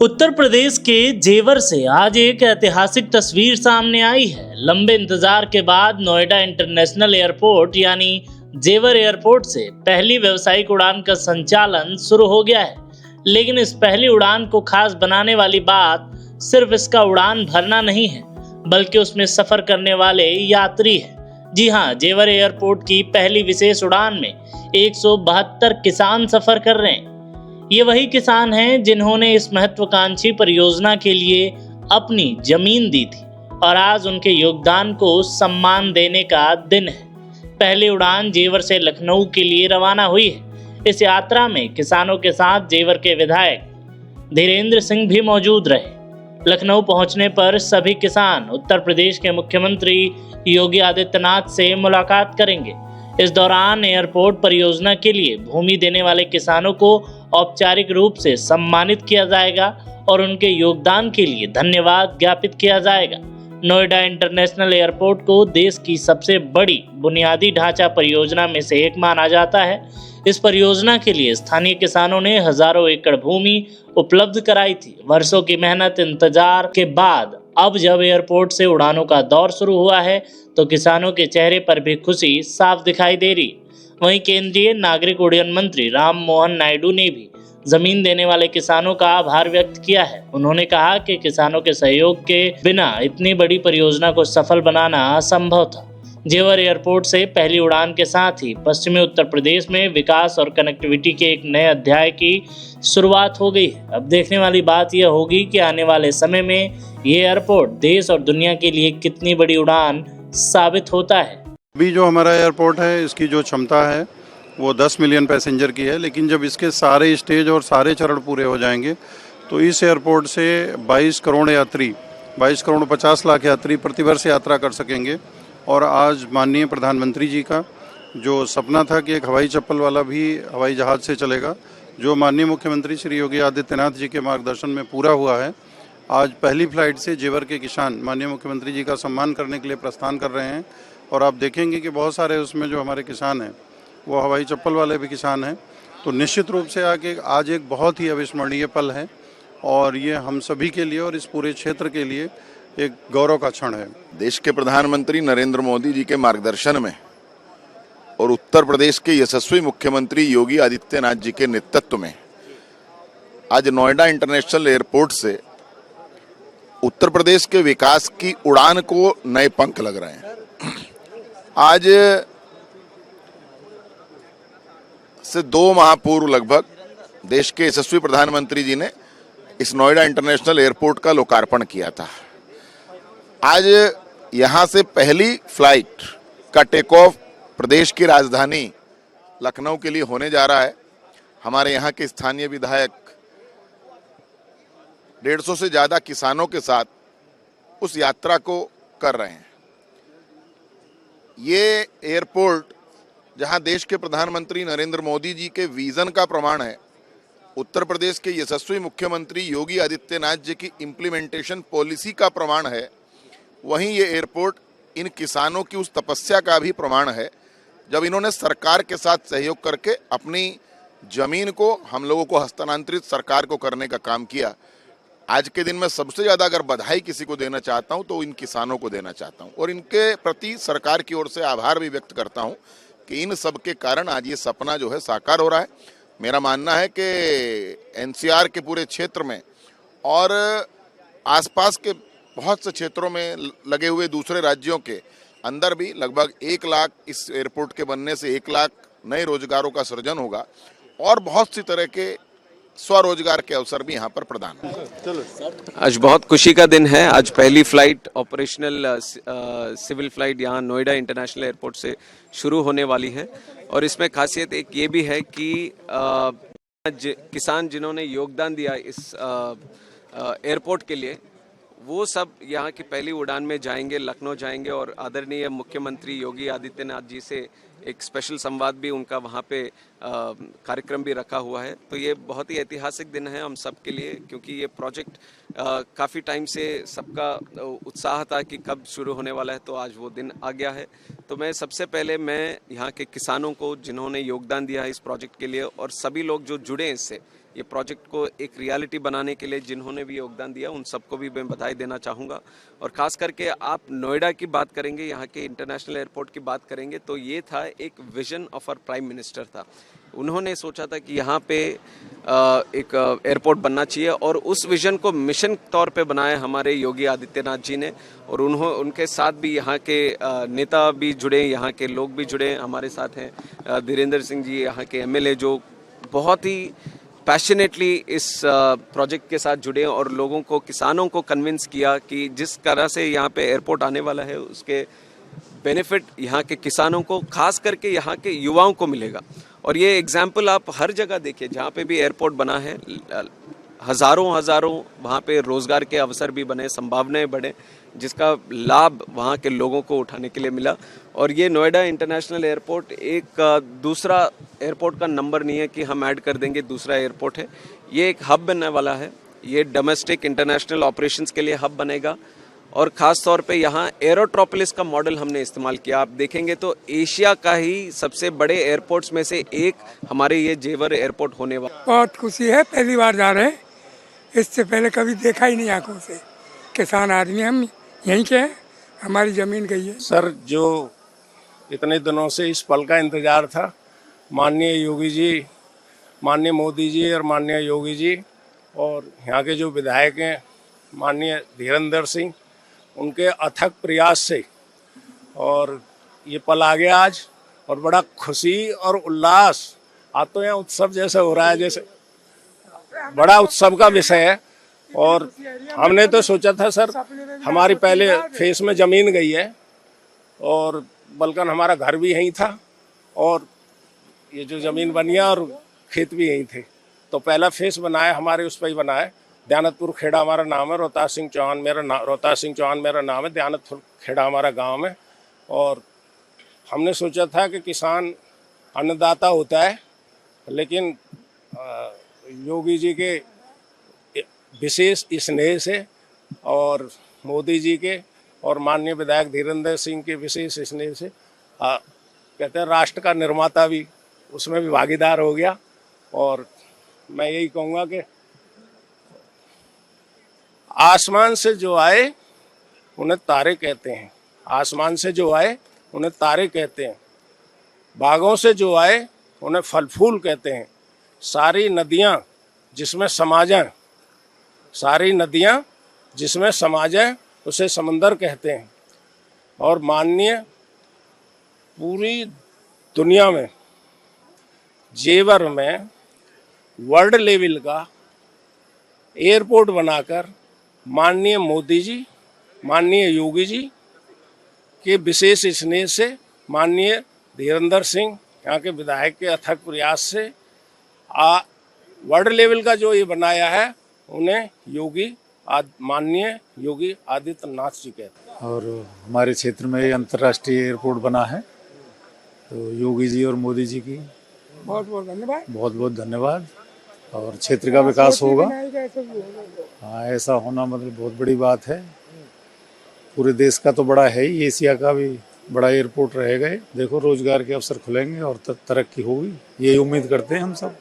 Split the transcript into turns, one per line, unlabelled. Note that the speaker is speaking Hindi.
उत्तर प्रदेश के जेवर से आज एक ऐतिहासिक तस्वीर सामने आई है। लंबे इंतजार के बाद नोएडा इंटरनेशनल एयरपोर्ट यानी जेवर एयरपोर्ट से पहली व्यावसायिक उड़ान का संचालन शुरू हो गया है। लेकिन इस पहली उड़ान को खास बनाने वाली बात सिर्फ इसका उड़ान भरना नहीं है, बल्कि उसमें सफर करने वाले यात्री है। जी हाँ, जेवर एयरपोर्ट की पहली विशेष उड़ान में 172 किसान सफर कर रहे हैं। ये वही किसान हैं जिन्होंने इस महत्वाकांक्षी परियोजना के लिए अपनी जमीन दी थी और आज उनके योगदान को सम्मान देने का दिन है। पहली उड़ान जेवर से लखनऊ के लिए रवाना हुई है। इस यात्रा में किसानों के साथ जेवर के विधायक धीरेन्द्र सिंह भी मौजूद रहे। लखनऊ पहुंचने पर सभी किसान उत्तर प्रदेश के मुख्यमंत्री योगी आदित्यनाथ से मुलाकात करेंगे। इस दौरान एयरपोर्ट परियोजना के लिए भूमि देने वाले किसानों को औपचारिक रूप से सम्मानित किया जाएगा और उनके योगदान के लिए धन्यवाद ज्ञापित किया जाएगा। नोएडा इंटरनेशनल एयरपोर्ट को देश की सबसे बड़ी बुनियादी ढांचा परियोजना में से एक माना जाता है। इस परियोजना के लिए स्थानीय किसानों ने हजारों एकड़ भूमि उपलब्ध कराई थी। वर्षों की मेहनत इंतजार के बाद अब जब एयरपोर्ट से उड़ानों का दौर शुरू हुआ है तो किसानों के चेहरे पर भी खुशी साफ दिखाई दे रही। वहीं केंद्रीय नागरिक उड्डयन मंत्री राम मोहन नायडू ने भी जमीन देने वाले किसानों का आभार व्यक्त किया है। उन्होंने कहा कि किसानों के सहयोग के बिना इतनी बड़ी परियोजना को सफल बनाना असंभव था। जेवर एयरपोर्ट से पहली उड़ान के साथ ही पश्चिमी उत्तर प्रदेश में विकास और कनेक्टिविटी के एक नए अध्याय की शुरुआत हो गई है। अब देखने वाली बात यह होगी कि आने वाले समय में ये एयरपोर्ट देश और दुनिया के लिए कितनी बड़ी उड़ान साबित होता है।
अभी जो हमारा एयरपोर्ट है, इसकी जो क्षमता है वो 10 मिलियन पैसेंजर की है, लेकिन जब इसके सारे स्टेज और सारे चरण पूरे हो जाएंगे तो इस एयरपोर्ट से 22 करोड़ यात्री 22 करोड़ 50 लाख यात्री प्रतिवर्ष यात्रा कर सकेंगे। और आज माननीय प्रधानमंत्री जी का जो सपना था कि एक हवाई चप्पल वाला भी हवाई जहाज़ से चलेगा, जो माननीय मुख्यमंत्री श्री योगी आदित्यनाथ जी के मार्गदर्शन में पूरा हुआ है। आज पहली फ्लाइट से जेवर के किसान माननीय मुख्यमंत्री जी का सम्मान करने के लिए प्रस्थान कर रहे हैं। और आप देखेंगे कि बहुत सारे उसमें जो हमारे किसान हैं वो हवाई चप्पल वाले भी किसान हैं। तो निश्चित रूप से आज एक बहुत ही अविस्मरणीय पल है और ये हम सभी के लिए और इस पूरे क्षेत्र के लिए एक गौरव का क्षण है।
देश के प्रधानमंत्री नरेंद्र मोदी जी के मार्गदर्शन में और उत्तर प्रदेश के यशस्वी मुख्यमंत्री योगी आदित्यनाथ जी के नेतृत्व में आज नोएडा इंटरनेशनल एयरपोर्ट से उत्तर प्रदेश के विकास की उड़ान को नए पंख लग रहे हैं। आज से 2 माह पूर्व लगभग देश के यशस्वी प्रधानमंत्री जी ने इस नोएडा इंटरनेशनल एयरपोर्ट का लोकार्पण किया था। आज यहां से पहली फ्लाइट का टेक ऑफ प्रदेश की राजधानी लखनऊ के लिए होने जा रहा है। हमारे यहाँ के स्थानीय विधायक 150 से ज़्यादा किसानों के साथ उस यात्रा को कर रहे हैं। ये एयरपोर्ट जहां देश के प्रधानमंत्री नरेंद्र मोदी जी के विजन का प्रमाण है, उत्तर प्रदेश के यशस्वी मुख्यमंत्री योगी आदित्यनाथ जी की इम्प्लीमेंटेशन पॉलिसी का प्रमाण है, वहीं ये एयरपोर्ट इन किसानों की उस तपस्या का भी प्रमाण है जब इन्होंने सरकार के साथ सहयोग करके अपनी जमीन को हम लोगों को हस्तांतरित सरकार को करने का काम किया। आज के दिन में सबसे ज़्यादा अगर बधाई किसी को देना चाहता हूं तो इन किसानों को देना चाहता हूं और इनके प्रति सरकार की ओर से आभार भी व्यक्त करता हूं कि इन सब के कारण आज ये सपना जो है साकार हो रहा है। मेरा मानना है कि एनसीआर के पूरे क्षेत्र में और आसपास के बहुत से क्षेत्रों में लगे हुए दूसरे राज्यों के अंदर भी लगभग 1 लाख इस एयरपोर्ट के बनने से 1 लाख नए रोजगारों का सृजन होगा और बहुत सी तरह के स्वरोजगार के अवसर भी यहाँ पर प्रदान होंगे।
आज बहुत खुशी का दिन है। आज पहली फ्लाइट ऑपरेशनल सिविल फ्लाइट यहाँ नोएडा इंटरनेशनल एयरपोर्ट से शुरू होने वाली है और इसमें खासियत एक ये भी है कि किसान जिन्होंने योगदान दिया इस एयरपोर्ट के लिए, वो सब यहाँ की पहली उड़ान में जाएंगे, लखनऊ जाएंगे और आदरणीय मुख्यमंत्री योगी आदित्यनाथ जी से एक स्पेशल संवाद भी उनका वहाँ पे कार्यक्रम भी रखा हुआ है। तो ये बहुत ही ऐतिहासिक दिन है हम सब के लिए, क्योंकि ये प्रोजेक्ट काफ़ी टाइम से सबका उत्साह था कि कब शुरू होने वाला है, तो आज वो दिन आ गया है। तो मैं सबसे पहले यहाँ के किसानों को जिन्होंने योगदान दिया है इस प्रोजेक्ट के लिए और सभी लोग जो जुड़े इससे, ये प्रोजेक्ट को एक रियलिटी बनाने के लिए जिन्होंने भी योगदान दिया उन सबको भी मैं बधाई देना चाहूँगा। और ख़ास करके आप नोएडा की बात करेंगे, यहाँ के इंटरनेशनल एयरपोर्ट की बात करेंगे तो ये था एक vision of our prime minister था। उन्होंने सोचा था कि यहाँ पे एक एयरपोर्ट बनना चाहिए और उस विजन को मिशन तौर पे बनाया हमारे योगी आदित्यनाथ जी ने। और उनके साथ भी यहाँ के नेता भी जुड़े, यहाँ के लोग भी जुड़े। हमारे साथ हैं धीरेन्द्र सिंह जी, यहाँ के एमएलए, जो बहुत ही पैशनेटली इस प्रोजेक्ट के साथ जुड़े और लोगों को, किसानों को कन्विंस किया कि जिस तरह से यहाँ पे एयरपोर्ट आने वाला है उसके बेनिफिट यहाँ के किसानों को, खास करके यहाँ के युवाओं को मिलेगा। और ये एग्जाम्पल आप हर जगह देखिए, जहाँ पे भी एयरपोर्ट बना है हज़ारों वहाँ पे रोज़गार के अवसर भी बने, संभावनाएं बढ़े, जिसका लाभ वहाँ के लोगों को उठाने के लिए मिला। और ये नोएडा इंटरनेशनल एयरपोर्ट एक दूसरा एयरपोर्ट का नंबर नहीं है कि हम ऐड कर देंगे दूसरा एयरपोर्ट है। ये एक हब बनने वाला है। ये डोमेस्टिक इंटरनेशनल ऑपरेशंस के लिए हब बनेगा और ख़ास तौर पे यहाँ एरोट्रोपोलिस का मॉडल हमने इस्तेमाल किया। आप देखेंगे तो एशिया का ही सबसे बड़े एयरपोर्ट्स में से एक हमारे ये जेवर एयरपोर्ट होने वाला।
बहुत खुशी है, पहली बार जा रहे हैं, इससे पहले कभी देखा ही नहीं आंखों से। किसान आदमी हम यहीं के हैं, हमारी ज़मीन गई है।
सर, जो इतने दिनों से इस पल का इंतज़ार था, माननीय योगी जी, माननीय मोदी जी और माननीय योगी जी और यहाँ के जो विधायक हैं माननीय धीरेन्द्र सिंह, उनके अथक प्रयास से और ये पल आ गया आज। और बड़ा खुशी और उल्लास, आज तो यहाँ उत्सव जैसे हो रहा है, जैसे बड़ा उत्सव का विषय है। और हमने तो सोचा था सर, हमारी पहले फेस में ज़मीन गई है और बल्कि हमारा घर भी यहीं था और ये जो ज़मीन बनी है और खेत भी यहीं थे, तो पहला फेस बनाया हमारे उस पर ही बनाया। दयानतपुर खेड़ा हमारा नाम है, रोहतास सिंह चौहान मेरा नाम है, दयानतपुर खेड़ा हमारा गांव है। और हमने सोचा था कि किसान अन्नदाता होता है, लेकिन योगी जी के विशेष स्नेह से और मोदी जी के और माननीय विधायक धीरेन्द्र सिंह के विशेष स्नेह से कहते हैं राष्ट्र का निर्माता भी उसमें भी भागीदार हो गया। और मैं यही कहूँगा कि आसमान से जो आए उन्हें तारे कहते हैं, आसमान से जो आए उन्हें तारे कहते हैं, बागों से जो आए उन्हें फल फूल कहते हैं, सारी नदियाँ जिसमें समा जाएं, सारी नदियाँ जिसमें समा जाएं उसे समंदर कहते हैं। और माननीय पूरी दुनिया में जेवर में वर्ल्ड लेवल का एयरपोर्ट बनाकर माननीय मोदी जी, माननीय योगी जी के विशेष स्नेह से, माननीय धीरेन्द्र सिंह यहाँ के विधायक के अथक प्रयास से वर्ल्ड लेवल का जो ये बनाया है, उन्हें माननीय योगी आदित्यनाथ जी कहते हैं।
और हमारे क्षेत्र में अंतर्राष्ट्रीय एयरपोर्ट बना है, तो योगी जी और मोदी जी की
बहुत बहुत धन्यवाद,
बहुत बहुत धन्यवाद। और क्षेत्र का विकास होगा। हाँ, ऐसा होना मतलब बहुत बड़ी बात है। पूरे देश का तो बड़ा है ही, एशिया का भी बड़ा एयरपोर्ट रहेगा। देखो, रोजगार के अवसर खुलेंगे और तरक्की होगी, यही उम्मीद करते हैं हम सब।